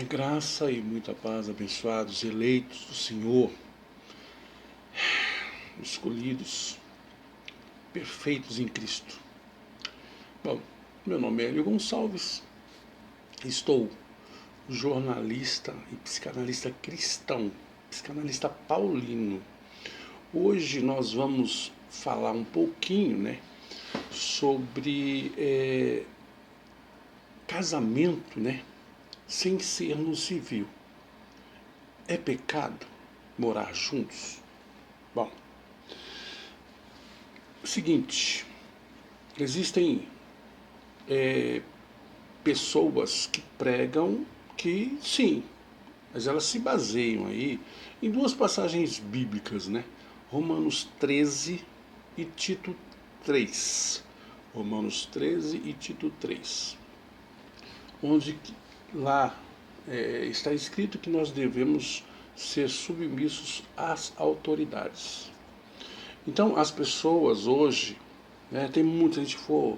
Graça e muita paz, abençoados, eleitos do Senhor, escolhidos, perfeitos em Cristo. Bom, meu nome é Hélio Gonçalves, estou jornalista e psicanalista cristão, psicanalista paulino. Hoje nós vamos falar um pouquinho, sobre casamento, sem ser no civil. É pecado morar juntos? Bom, seguinte, existem pessoas que pregam que sim, mas elas se baseiam aí em duas passagens bíblicas, Romanos 13 e Tito 3. Romanos 13 e Tito 3. Onde lá está escrito que nós devemos ser submissos às autoridades. Então, as pessoas hoje, tem muita, a gente for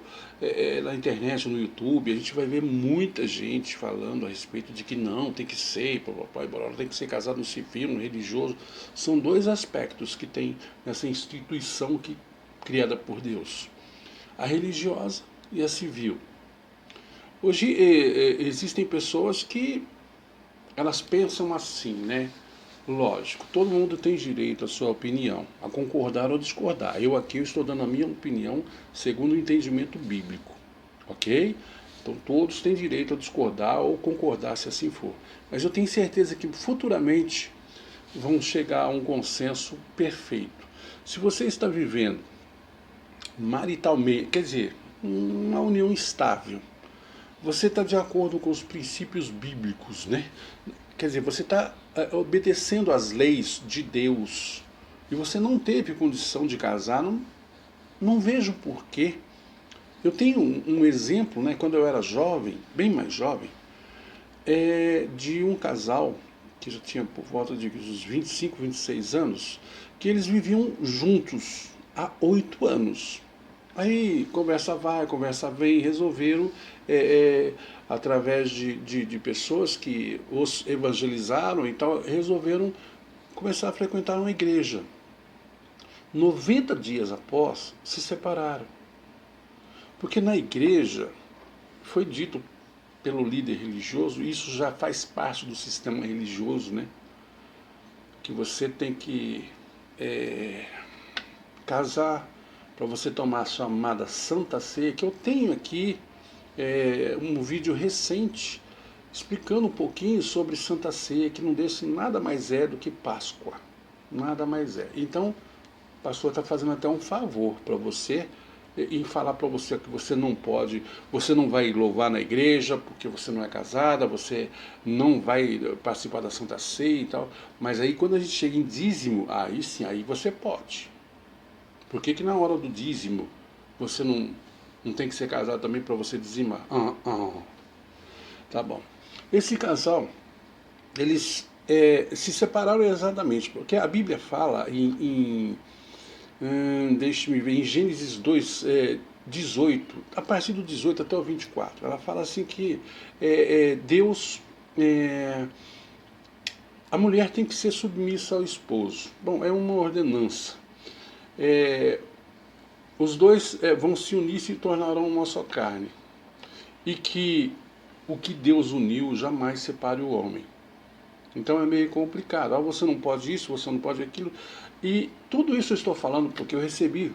na internet, no YouTube, a gente vai ver muita gente falando a respeito de que não, tem que ser, papai, tem que ser casado no civil, no religioso. São dois aspectos que tem nessa instituição criada por Deus: a religiosa e a civil. Hoje existem pessoas que elas pensam assim, Lógico, todo mundo tem direito à sua opinião, a concordar ou discordar. Eu aqui estou dando a minha opinião segundo o entendimento bíblico, ok? Então todos têm direito a discordar ou concordar se assim for. Mas eu tenho certeza que futuramente vão chegar a um consenso perfeito. Se você está vivendo maritalmente, quer dizer, uma união estável, você está de acordo com os princípios bíblicos, Quer dizer, você está obedecendo às leis de Deus e você não teve condição de casar, não vejo porquê. Eu tenho um exemplo, quando eu era jovem, bem mais jovem, de um casal que já tinha por volta de uns 25, 26 anos, que eles viviam juntos há 8 anos. Aí conversa vai, conversa vem, resolveram, através de pessoas que os evangelizaram e tal, resolveram começar a frequentar uma igreja. 90 dias após, se separaram. Porque na igreja foi dito pelo líder religioso, isso já faz parte do sistema religioso, que você tem que casar para você tomar a chamada Santa Ceia, que eu tenho aqui um vídeo recente explicando um pouquinho sobre Santa Ceia, que não deixa nada mais do que Páscoa. Nada mais é. Então, o pastor está fazendo até um favor para você em falar para você que você não pode, você não vai louvar na igreja porque você não é casada, você não vai participar da Santa Ceia e tal, mas aí quando a gente chega em dízimo, aí sim, aí você pode. Por que na hora do dízimo você não tem que ser casado também para você dizimar? Tá bom. Esse casal, eles se separaram exatamente, porque a Bíblia fala deixe-me ver, em Gênesis 2, 18, a partir do 18 até o 24, ela fala assim que Deus, a mulher tem que ser submissa ao esposo. Bom, é uma ordenança. Os dois vão se unir e se tornarão uma só carne. E que o que Deus uniu jamais separe o homem. Então é meio complicado. Você não pode isso, você não pode aquilo. E tudo isso eu estou falando porque eu recebi.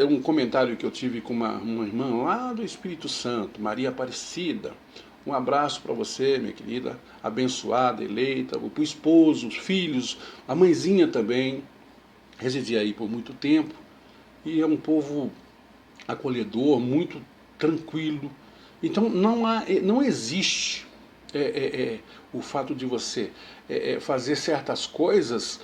Um comentário que eu tive com uma irmã lá do Espírito Santo, Maria Aparecida. Um abraço para você, minha querida, abençoada, eleita, para o esposo, os filhos, a mãezinha também. Residi aí por muito tempo. E é um povo acolhedor, muito tranquilo. Então não existe o fato de você fazer certas coisas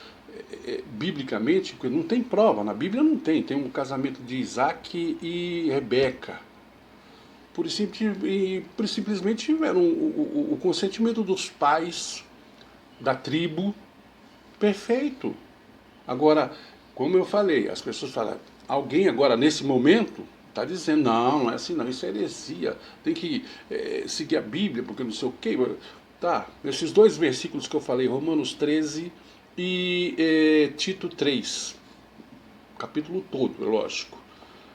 biblicamente, porque não tem prova, na Bíblia não tem. Tem um casamento de Isaac e Rebeca. Por simplesmente tiveram o consentimento dos pais da tribo perfeito. Agora, como eu falei, as pessoas falam, alguém agora nesse momento Está dizendo, não, não é assim não, isso é heresia, tem que seguir a Bíblia, porque não sei o quê. Tá, esses dois versículos que eu falei, Romanos 13 e Tito 3, capítulo todo, é lógico.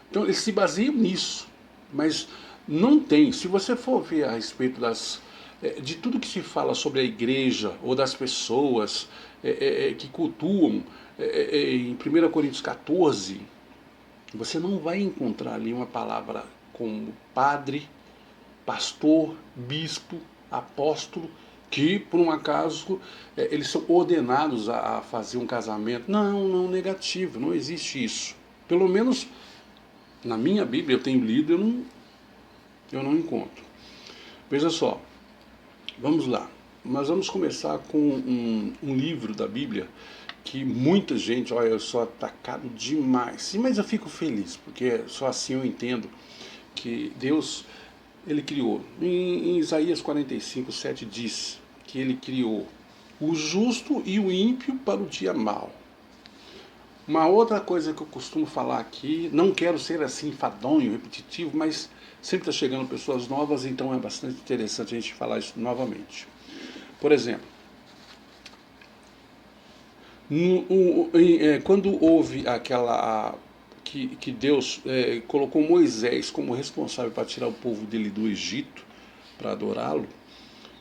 Então eles se baseiam nisso, mas não tem, se você for ver a respeito de tudo que se fala sobre a igreja ou das pessoas que cultuam em 1 Coríntios 14, você não vai encontrar ali uma palavra como padre, pastor, bispo, apóstolo, que por um acaso eles são ordenados a fazer um casamento. Não, não, negativo, não existe isso. Pelo menos na minha Bíblia, eu tenho lido, eu não encontro. Veja só, vamos lá. Nós vamos começar com um livro da Bíblia que muita gente, olha, eu sou atacado demais. Sim, mas eu fico feliz, porque só assim eu entendo que Deus, Ele criou. Em Isaías 45:7 diz que Ele criou o justo e o ímpio para o dia mau. Uma outra coisa que eu costumo falar aqui, não quero ser assim enfadonho, repetitivo, mas sempre está chegando pessoas novas, então é bastante interessante a gente falar isso novamente. Por exemplo, quando houve aquela que Deus colocou Moisés como responsável para tirar o povo dele do Egito, para adorá-lo,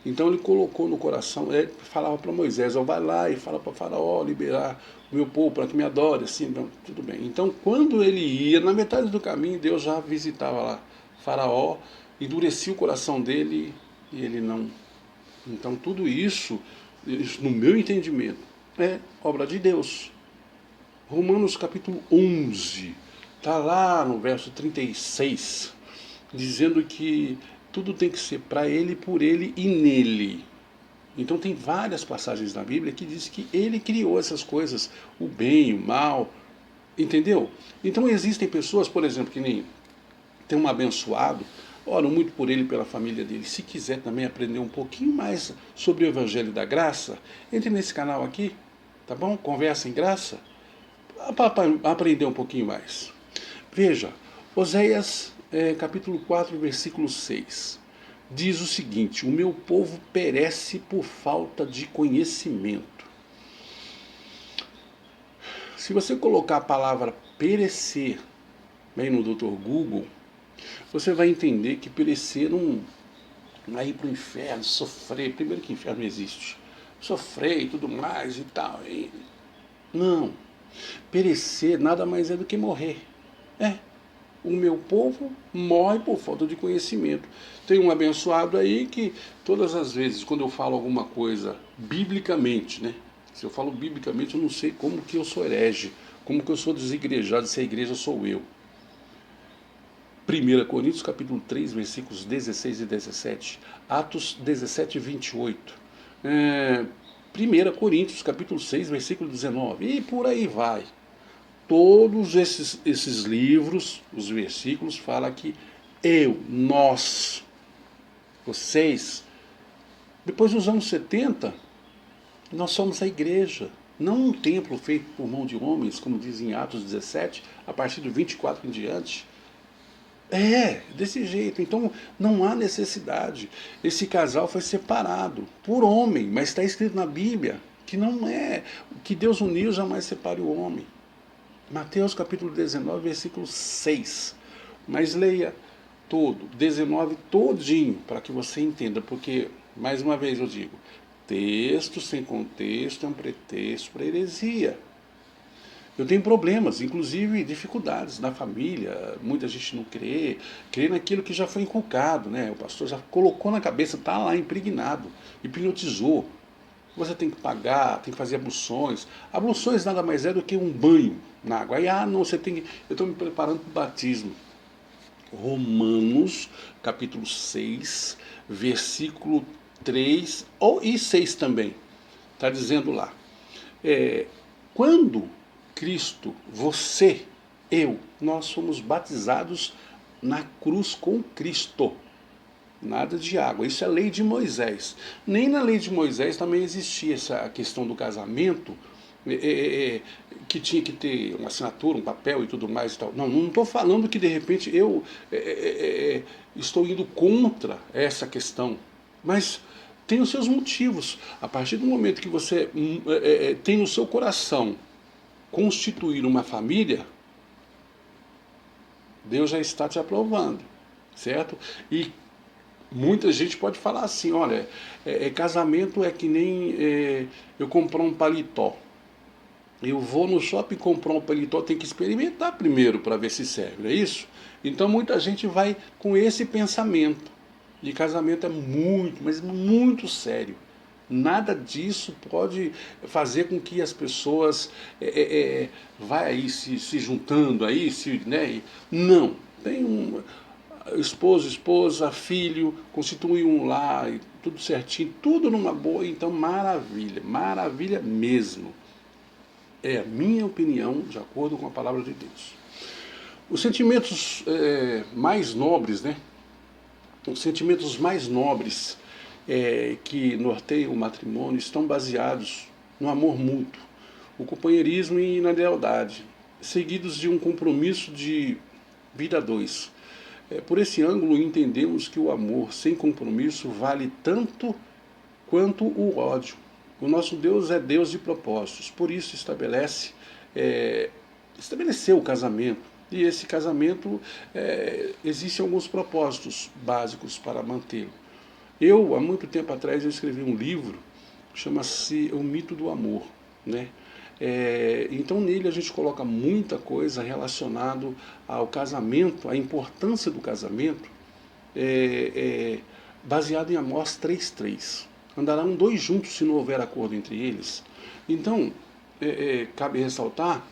então ele colocou no coração, falava para Moisés, vai lá e fala para Faraó liberar o meu povo para que me adore, assim, então, tudo bem. Então quando ele ia, na metade do caminho, Deus já visitava lá Faraó, endurecia o coração dele e ele não. Então tudo isso no meu entendimento, é obra de Deus. Romanos capítulo 11, está lá no verso 36, dizendo que tudo tem que ser para ele, por ele e nele. Então tem várias passagens na Bíblia que diz que ele criou essas coisas, o bem, o mal, entendeu? Então existem pessoas, por exemplo, que nem tem um abençoado, oro muito por ele e pela família dele. Se quiser também aprender um pouquinho mais sobre o Evangelho da Graça, entre nesse canal aqui, tá bom? Conversa em Graça, para aprender um pouquinho mais. Veja, Oséias capítulo 4, versículo 6. Diz o seguinte: o meu povo perece por falta de conhecimento. Se você colocar a palavra perecer aí no Dr. Google, você vai entender que perecer não é ir para o inferno, sofrer. Primeiro que inferno não existe. Sofrer e tudo mais e tal. Não. Perecer nada mais é do que morrer. O meu povo morre por falta de conhecimento. Tem um abençoado aí que todas as vezes, quando eu falo alguma coisa biblicamente, né? Se eu falo biblicamente, eu não sei como que eu sou herege, como que eu sou desigrejado, se a igreja sou eu. 1 Coríntios capítulo 3, versículos 16 e 17. Atos 17 e 28. 1 Coríntios capítulo 6, versículo 19. E por aí vai. Todos esses livros, os versículos, falam que nós, vocês, depois dos anos 70, nós somos a igreja. Não um templo feito por mão de homens, como diz em Atos 17, a partir do 24 em diante. Desse jeito. Então não há necessidade. Esse casal foi separado por homem, mas está escrito na Bíblia que não é. O que Deus uniu jamais separe o homem. Mateus capítulo 19, versículo 6. Mas leia todo, 19 todinho, para que você entenda, porque, mais uma vez eu digo, texto sem contexto é um pretexto para heresia. Eu tenho problemas, inclusive dificuldades na família, muita gente não crê naquilo que já foi inculcado, né? O pastor já colocou na cabeça, está lá impregnado, hipnotizou. Você tem que pagar, tem que fazer abluções. Abluções nada mais é do que um banho na água. Aí, não, você tem que. Eu estou me preparando para o batismo. Romanos, capítulo 6, versículo 3 e 6 também. Está dizendo lá. Quando Cristo, você, eu, nós somos batizados na cruz com Cristo. Nada de água. Isso é lei de Moisés. Nem na lei de Moisés também existia essa questão do casamento que tinha que ter uma assinatura, um papel e tudo mais e tal. Não, não estou falando que de repente eu estou indo contra essa questão, mas tem os seus motivos. A partir do momento que você tem no seu coração constituir uma família, Deus já está te aprovando, certo? E muita gente pode falar assim, olha, casamento é que nem eu comprar um paletó. Eu vou no shopping comprar um paletó, tem que experimentar primeiro para ver se serve, não é isso? Então muita gente vai com esse pensamento. E casamento é muito, mas muito sério. Nada disso pode fazer com que as pessoas vai aí se juntando aí, né? Não. Tem um esposo, esposa, filho, constitui um lar, tudo certinho, tudo numa boa, então maravilha, maravilha mesmo. É a minha opinião, de acordo com a palavra de Deus. Os sentimentos mais nobres, né? Os sentimentos mais nobres que norteiam o matrimônio estão baseados no amor mútuo, o companheirismo e na lealdade, seguidos de um compromisso de vida a dois. Por esse ângulo, entendemos que o amor sem compromisso vale tanto quanto o ódio. O nosso Deus é Deus de propósitos, por isso estabeleceu o casamento. E esse casamento, existem alguns propósitos básicos para mantê-lo. Há muito tempo atrás, eu escrevi um livro, chama-se O Mito do Amor, né? Então nele a gente coloca muita coisa relacionada ao casamento, à importância do casamento, baseado em Amós 3:3. Andarão dois juntos se não houver acordo entre eles. Então, cabe ressaltar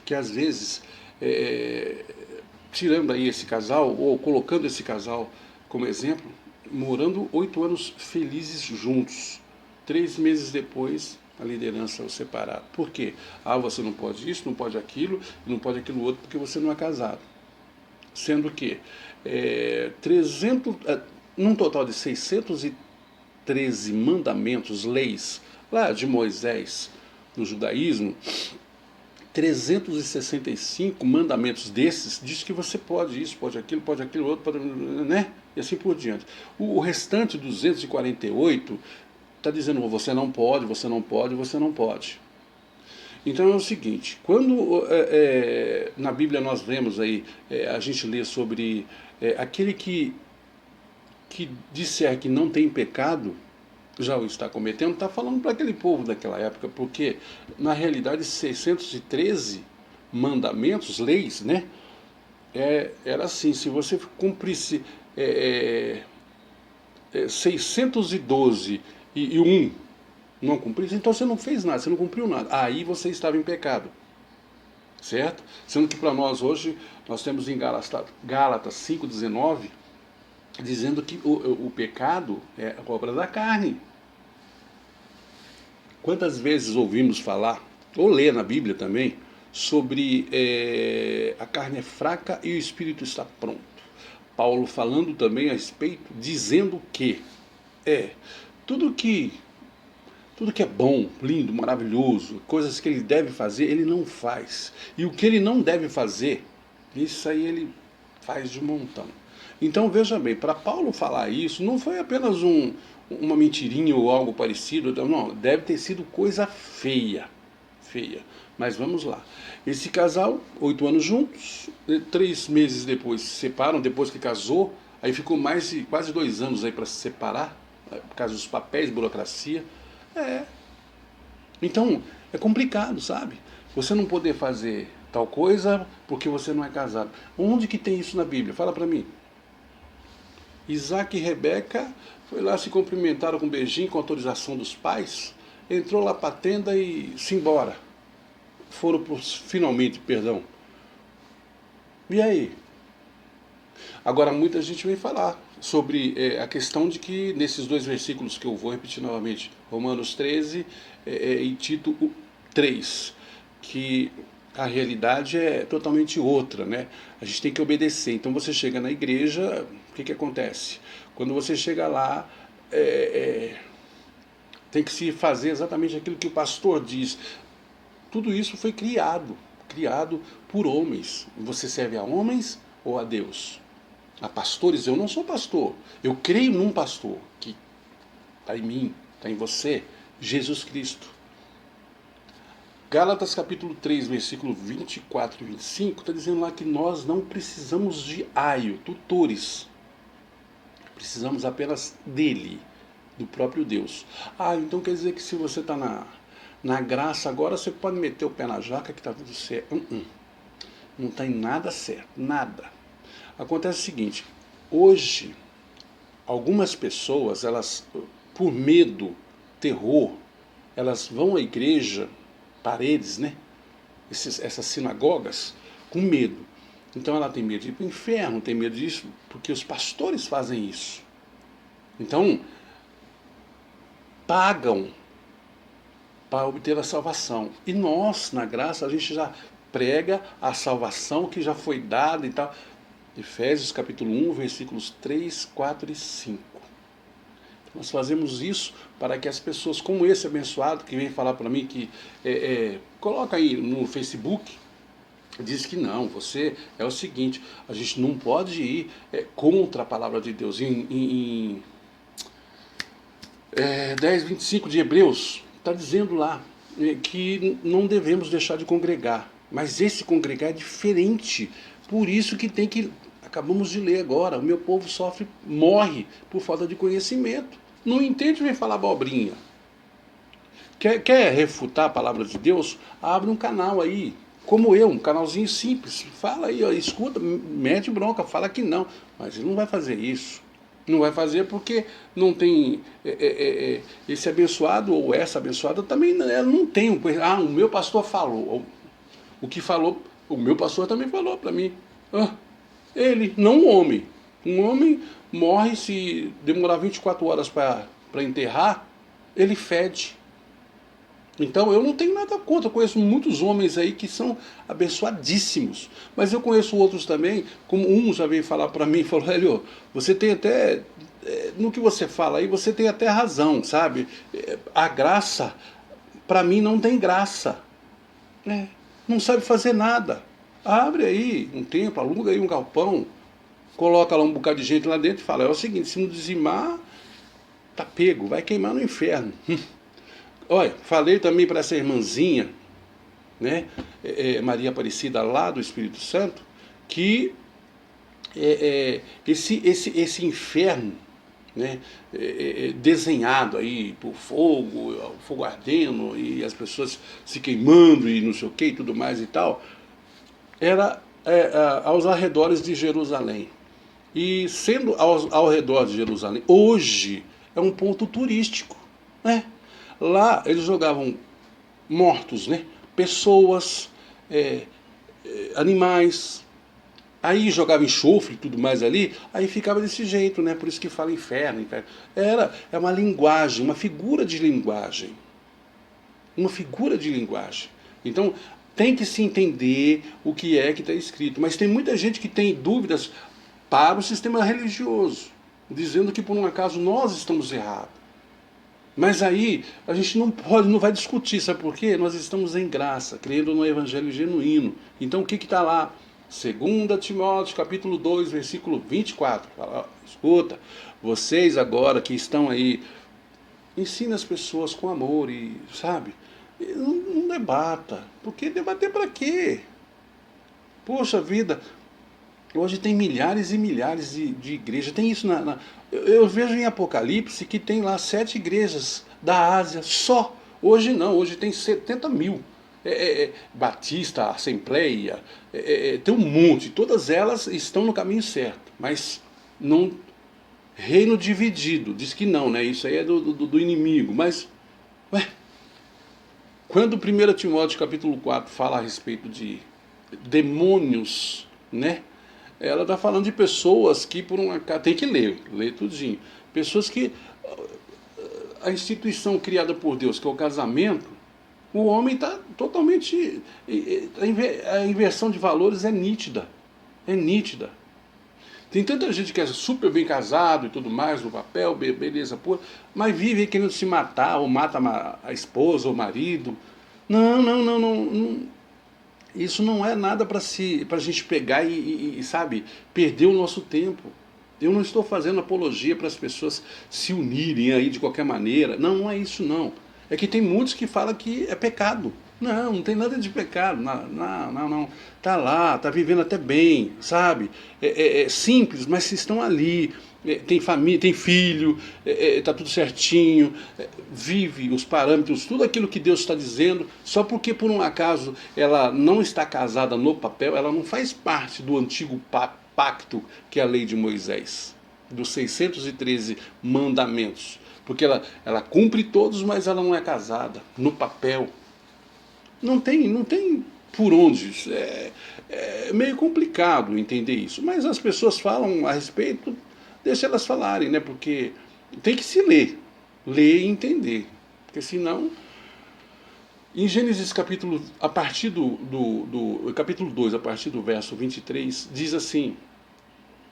que às vezes, tirando aí esse casal, ou colocando esse casal como exemplo, morando 8 anos felizes juntos, 3 meses depois a liderança os separar. Por quê? Você não pode isso, não pode aquilo, não pode aquilo outro, porque você não é casado. Sendo que 300, num total de 613 mandamentos, leis, lá de Moisés, no judaísmo, 365 mandamentos desses diz que você pode isso, pode aquilo outro, pode, né? E assim por diante. O restante 248 está dizendo você não pode, você não pode, você não pode. Então é o seguinte, quando na Bíblia nós vemos aí, a gente lê sobre aquele que disser que não tem pecado, já o está cometendo, está falando para aquele povo daquela época, porque na realidade 613 mandamentos, leis, né? Era assim, se você cumprisse 612 e um não cumprisse, então você não fez nada, você não cumpriu nada. Aí você estava em pecado, certo? Sendo que para nós hoje, nós temos em Gálatas 5:19, dizendo que o pecado é obra da carne. Quantas vezes ouvimos falar, ou ler na Bíblia também, sobre a carne é fraca e o espírito está pronto. Paulo falando também a respeito, dizendo que tudo que é bom, lindo, maravilhoso, coisas que ele deve fazer, ele não faz. E o que ele não deve fazer, isso aí ele faz de montão. Então veja bem, para Paulo falar isso, não foi apenas uma mentirinha ou algo parecido, não, deve ter sido coisa feia, feia. Mas vamos lá. Esse casal, 8 anos juntos, 3 meses depois se separam, depois que casou, aí ficou mais de quase 2 anos aí para se separar, por causa dos papéis, burocracia. Então, é complicado, sabe? Você não poder fazer tal coisa porque você não é casado. Onde que tem isso na Bíblia? Fala para mim. Isaac e Rebeca foi lá, se cumprimentaram com um beijinho, com autorização dos pais, entrou lá para a tenda e se embora. Foram finalmente, perdão. E aí? Agora muita gente vem falar sobre a questão de que nesses 2 versículos que eu vou repetir novamente, Romanos 13 e Tito 3, que a realidade é totalmente outra, né? A gente tem que obedecer. Então você chega na igreja, o que acontece? Quando você chega lá, tem que se fazer exatamente aquilo que o pastor diz. Tudo isso foi criado por homens. Você serve a homens ou a Deus? A pastores? Eu não sou pastor. Eu creio num pastor que está em mim, está em você, Jesus Cristo. Gálatas capítulo 3, versículo 24 e 25, está dizendo lá que nós não precisamos de aio, tutores. Precisamos apenas dele, do próprio Deus. Ah, então quer dizer que se você está na graça agora, você pode meter o pé na jaca que está tudo certo. Não está em nada certo, nada. Acontece o seguinte, hoje, algumas pessoas, elas, por medo, terror, elas vão à igreja, paredes, né? Essas sinagogas, com medo. Então ela tem medo de ir para o inferno, tem medo disso, porque os pastores fazem isso. Então, pagam para obter a salvação. E nós, na graça, a gente já prega a salvação que já foi dada e tal. Efésios capítulo 1, versículos 3, 4 e 5. Nós fazemos isso para que as pessoas, como esse abençoado que vem falar para mim, que coloca aí no Facebook, diz que não, você é o seguinte, a gente não pode ir contra a palavra de Deus. Em 10:25 de Hebreus, está dizendo lá que não devemos deixar de congregar. Mas esse congregar é diferente. Por isso que tem que... Acabamos de ler agora, o meu povo sofre, morre por falta de conhecimento. Não entende, vem falar abobrinha. Quer refutar a palavra de Deus? Abre um canal aí, como eu, um canalzinho simples. Fala aí, ó, escuta, mete bronca, fala que não. Mas ele não vai fazer isso. Não vai fazer porque não tem esse abençoado ou essa abençoada também não tem um... Ah, o meu pastor falou. O que falou, o meu pastor também falou para mim. Ele, não um homem. Um homem morre, se demorar 24 horas para enterrar, ele fede. Então eu não tenho nada contra, eu conheço muitos homens aí que são abençoadíssimos, mas eu conheço outros também, como um já veio falar para mim, falou, Hélio, você tem até, no que você fala aí, você tem até razão, sabe? A graça, para mim não tem graça, não sabe fazer nada. Abre aí um templo, aluga aí um galpão, coloca lá um bocado de gente lá dentro e fala, é o seguinte, se não dizimar, tá pego, vai queimar no inferno. Olha, falei também para essa irmãzinha, né, Maria Aparecida, lá do Espírito Santo, que esse inferno, né, desenhado aí por fogo, o fogo ardendo e as pessoas se queimando e não sei o que e tudo mais e tal, era aos arredores de Jerusalém. E sendo ao redor de Jerusalém, hoje é um ponto turístico, né? Lá eles jogavam mortos, né? Pessoas, animais, aí jogava enxofre e tudo mais ali, aí ficava desse jeito, né? Por isso que fala inferno, inferno. É uma linguagem, uma figura de linguagem. Uma figura de linguagem. Então, tem que se entender o que é que está escrito. Mas tem muita gente que tem dúvidas para o sistema religioso, dizendo que por um acaso nós estamos errados. Mas aí a gente não vai discutir, sabe por quê? Nós estamos em graça, crendo no evangelho genuíno. Então o que está lá? 2 Timóteo capítulo 2, versículo 24. Fala, escuta, vocês agora que estão aí, ensina as pessoas com amor e, sabe, não debata. Porque debater para quê? Poxa vida, hoje tem milhares e milhares de igrejas. Tem isso eu vejo em Apocalipse que tem lá 7 igrejas da Ásia só. Hoje não, hoje tem 70 mil. Batista, Assembleia, tem um monte. Todas elas estão no caminho certo. Mas não, reino dividido. Diz que não, né? Isso aí é do inimigo. Mas, quando 1 Timóteo capítulo 4 fala a respeito de demônios, né? Ela está falando de pessoas que por um acaso, tem que ler tudinho. Pessoas que a instituição criada por Deus, que é o casamento, o homem está totalmente... A inversão de valores é nítida. É nítida. Tem tanta gente que é super bem casado e tudo mais, no papel, beleza pura, mas vive querendo se matar, ou mata a esposa ou o marido. Não, não, não, não, isso não é nada para a gente pegar sabe, perder o nosso tempo. Eu não estou fazendo apologia para as pessoas se unirem aí de qualquer maneira. Não, não é isso não. É que tem muitos que falam que é pecado. Não, não tem nada de pecado. Não, não, não, não. Tá lá, tá vivendo até bem, sabe? É simples, mas se estão ali, tem família, tem filho, tá tudo certinho, vive os parâmetros, tudo aquilo que Deus está dizendo, só porque por um acaso ela não está casada no papel, ela não faz parte do antigo pacto que é a lei de Moisés, dos 613 mandamentos. Porque ela cumpre todos, mas ela não é casada no papel. Não tem por onde. É meio complicado entender isso. Mas as pessoas falam a respeito, deixa elas falarem, né? Porque tem que se ler. Ler e entender. Porque senão. Em Gênesis capítulo, a partir do capítulo 2, a partir do verso 23, diz assim: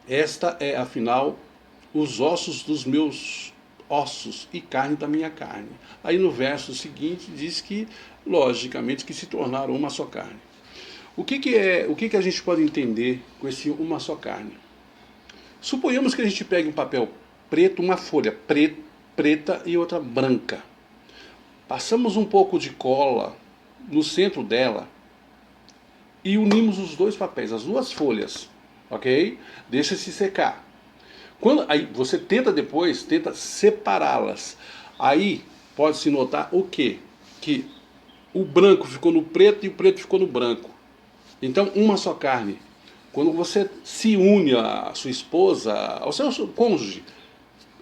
esta é, afinal, os ossos dos meus ossos e carne da minha carne. Aí no verso seguinte diz que, logicamente, que se tornaram uma só carne. O que a gente pode entender com esse uma só carne? Suponhamos que a gente pegue um papel preto, uma folha preta e outra branca. Passamos um pouco de cola no centro dela e unimos os dois papéis, as duas folhas, ok? Deixa se secar. Aí você tenta separá-las. Aí pode-se notar o quê? Que o branco ficou no preto e o preto ficou no branco. Então, uma só carne. Quando você se une à sua esposa, ao seu cônjuge,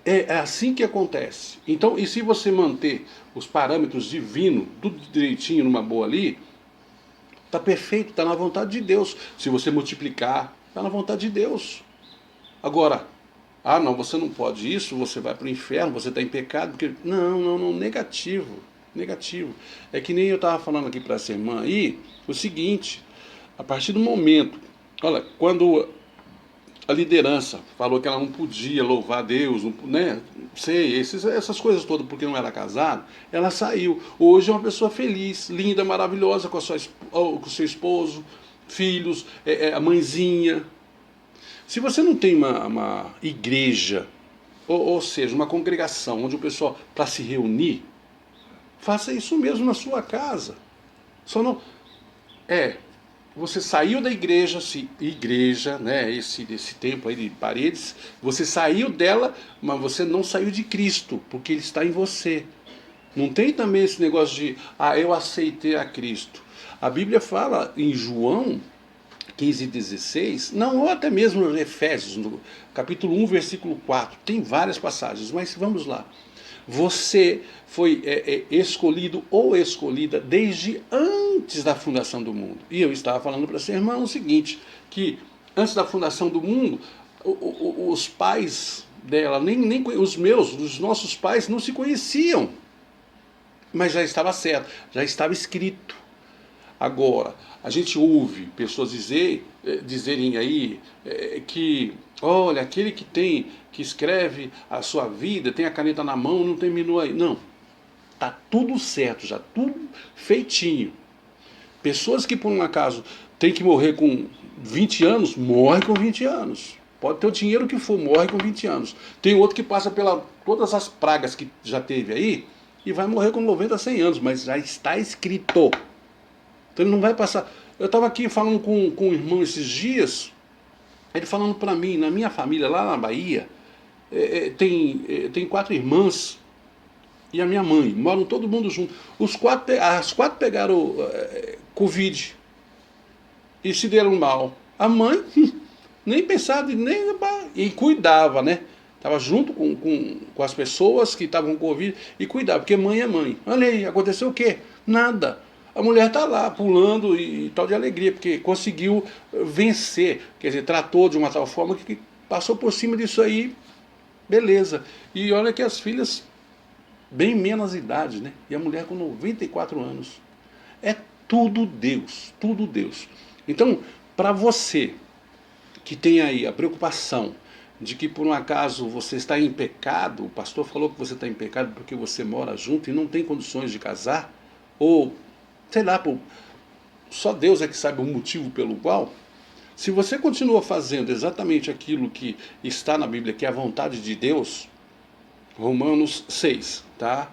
é assim que acontece. Então, e se você manter os parâmetros divinos, tudo direitinho, numa boa ali, tá perfeito, tá na vontade de Deus. Se você multiplicar, tá na vontade de Deus. Agora, não, você não pode isso, você vai para o inferno, você está em pecado, porque. Não, não, não, negativo. Negativo. É que nem eu estava falando aqui para essa irmã aí, o seguinte, a partir do momento, olha, quando a liderança falou que ela não podia louvar Deus, né? Sei, essas coisas todas porque não era casada, ela saiu. Hoje é uma pessoa feliz, linda, maravilhosa com o seu esposo, filhos, a mãezinha. Se você não tem uma igreja, ou seja, uma congregação onde o pessoal para se reunir, faça isso mesmo na sua casa. Só não você saiu da igreja, né, esse templo aí de paredes, você saiu dela, mas você não saiu de Cristo, porque Ele está em você. Não tem também esse negócio de, eu aceitei a Cristo. A Bíblia fala em João 15:16, não, ou até mesmo em Efésios, no capítulo 1, versículo 4, tem várias passagens, mas vamos lá. Você foi escolhido ou escolhida desde antes da fundação do mundo. E eu estava falando para essa irmã o seguinte, que antes da fundação do mundo, os pais dela, nem os nossos pais não se conheciam. Mas já estava certo, já estava escrito. Agora, a gente ouve pessoas dizerem aí que, olha, aquele que escreve a sua vida, tem a caneta na mão, não terminou aí. Não, tá tudo certo, já tudo feitinho. Pessoas que por um acaso têm que morrer com 20 anos, morre com 20 anos. Pode ter o dinheiro que for, morre com 20 anos. Tem outro que passa pela todas as pragas que já teve aí e vai morrer com 90, 100 anos, mas já está escrito. Então ele não vai passar. Eu estava aqui falando com um irmão esses dias, ele falando para mim, na minha família, lá na Bahia, tem 4 irmãs e a minha mãe, moram todo mundo junto. As 4 pegaram Covid e se deram mal. A mãe nem pensava, e cuidava, né? Estava junto com as pessoas que estavam com Covid e cuidava, porque mãe é mãe. Olha aí, aconteceu o quê? Nada. A mulher está lá pulando e tal de alegria, porque conseguiu vencer, quer dizer, tratou de uma tal forma que passou por cima disso aí, beleza. E olha que as filhas, bem menos idade, né? E a mulher com 94 anos. É tudo Deus, tudo Deus. Então, para você que tem aí a preocupação de que por um acaso você está em pecado, o pastor falou que você está em pecado porque você mora junto e não tem condições de casar, ou sei lá, só Deus é que sabe o motivo pelo qual. Se você continua fazendo exatamente aquilo que está na Bíblia, que é a vontade de Deus, Romanos 6, tá?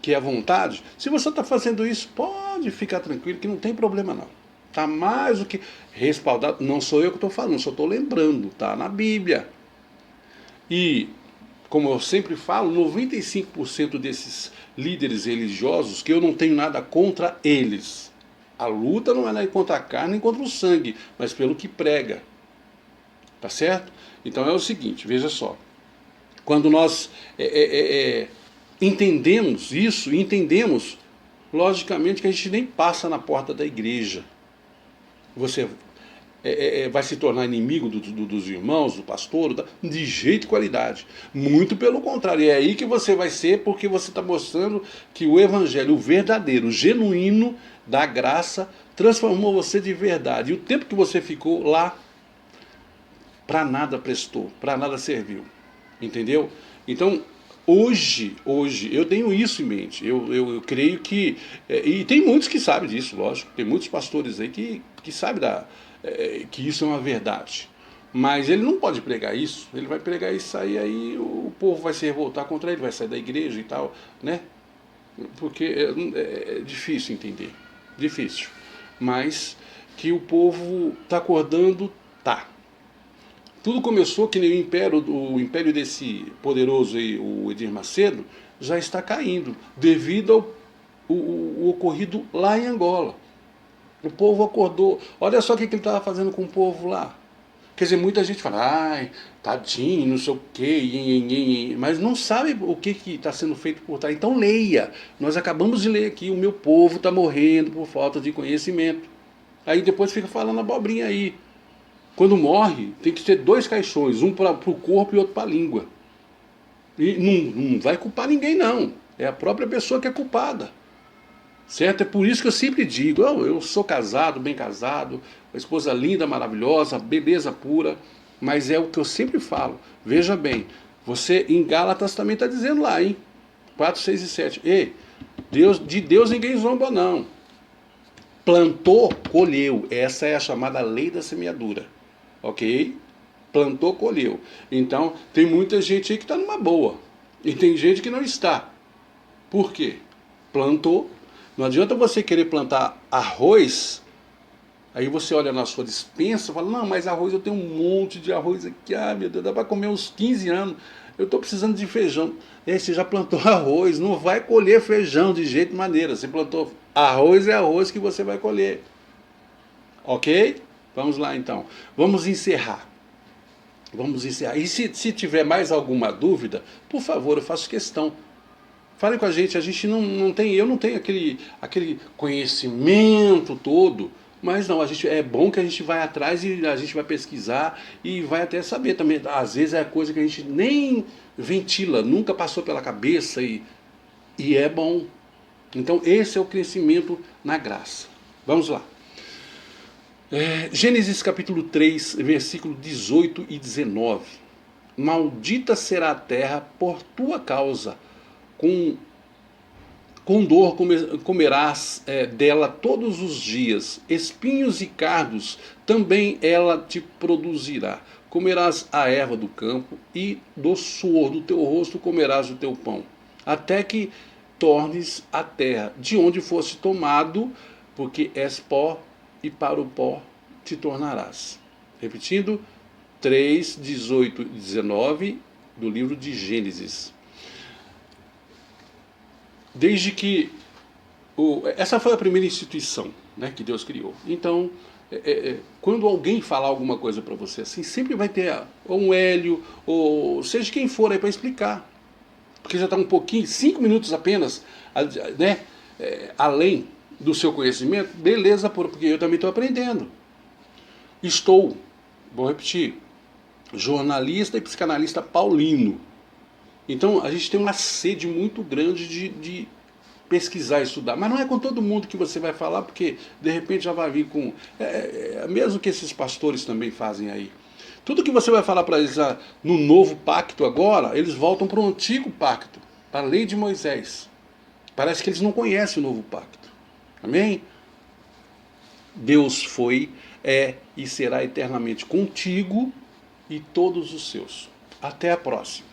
Que é a vontade. Se você está fazendo isso, pode ficar tranquilo que não tem problema não. Tá mais do que respaldado. Não sou eu que estou falando, só estou lembrando, tá na Bíblia. E, como eu sempre falo, 95% desses líderes religiosos, que eu não tenho nada contra eles. A luta não é nem contra a carne nem contra o sangue, mas pelo que prega. Tá certo? Então é o seguinte, veja só. Quando nós entendemos isso, entendemos, logicamente, que a gente nem passa na porta da igreja. Você vai se tornar inimigo dos irmãos, do pastor, de jeito e qualidade. Muito pelo contrário, é aí que você vai ser, porque você está mostrando que o evangelho, o verdadeiro, o genuíno da graça, transformou você de verdade. E o tempo que você ficou lá, para nada prestou, para nada serviu. Entendeu? Então, hoje, eu tenho isso em mente. Eu creio que. E tem muitos que sabem disso, lógico. Tem muitos pastores aí que sabem que isso é uma verdade. Mas ele não pode pregar isso. Ele vai pregar isso aí o povo vai se revoltar contra ele, vai sair da igreja e tal, né? Porque é difícil entender. Difícil. Mas que o povo está acordando, tá. Tudo começou que nem o império desse poderoso aí, o Edir Macedo, já está caindo, devido ao ocorrido lá em Angola. O povo acordou. Olha só o que ele estava fazendo com o povo lá. Quer dizer, muita gente fala, ai, tadinho, não sei o quê, mas não sabe o que está sendo feito por trás. Então leia. Nós acabamos de ler aqui, o meu povo está morrendo por falta de conhecimento. Aí depois fica falando abobrinha aí. Quando morre, tem que ter 2 caixões, um para o corpo e outro para a língua. E não vai culpar ninguém não, é a própria pessoa que é culpada. Certo? É por isso que eu sempre digo, eu sou casado, bem casado, uma esposa linda, maravilhosa, beleza pura, mas é o que eu sempre falo. Veja bem, você em Gálatas também está dizendo lá, hein? 4, 6 e 7. Ei, de Deus ninguém zomba não. Plantou, colheu. Essa é a chamada lei da semeadura. Ok? Plantou, colheu. Então, tem muita gente aí que está numa boa. E tem gente que não está. Por quê? Plantou. Não adianta você querer plantar arroz, aí você olha na sua despensa e fala, não, mas arroz eu tenho um monte de arroz aqui, meu Deus, dá para comer uns 15 anos, eu estou precisando de feijão. Você já plantou arroz, não vai colher feijão de jeito maneira. Você plantou arroz, é arroz que você vai colher. Ok? Vamos lá então. Vamos encerrar. E se tiver mais alguma dúvida, por favor, eu faço questão. Fale com a gente não tem, eu não tenho aquele conhecimento todo, mas não, é bom que a gente vai atrás e a gente vai pesquisar e vai até saber também. Às vezes é coisa que a gente nem ventila, nunca passou pela cabeça e é bom. Então esse é o crescimento na graça. Vamos lá. Gênesis capítulo 3, versículo 18 e 19. Maldita será a terra por tua causa, com dor comerás dela todos os dias, espinhos e cardos também ela te produzirá. Comerás a erva do campo e do suor do teu rosto comerás o teu pão, até que tornes a terra de onde fosse tomado, porque és pó e para o pó te tornarás. Repetindo, 3, 18 e 19 do livro de Gênesis. Desde que essa foi a primeira instituição, né, que Deus criou. Então, quando alguém falar alguma coisa para você assim, sempre vai ter ou um Hélio, ou seja quem for aí para explicar. Porque já está um pouquinho, 5 minutos apenas, né, além do seu conhecimento, beleza, porque eu também estou aprendendo. Vou repetir, jornalista e psicanalista paulino. Então a gente tem uma sede muito grande de pesquisar, estudar. Mas não é com todo mundo que você vai falar, porque de repente já vai vir com... mesmo que esses pastores também fazem aí. Tudo que você vai falar para eles no novo pacto agora, eles voltam para o antigo pacto, para a lei de Moisés. Parece que eles não conhecem o novo pacto. Amém? Deus foi, é e será eternamente contigo e todos os seus. Até a próxima.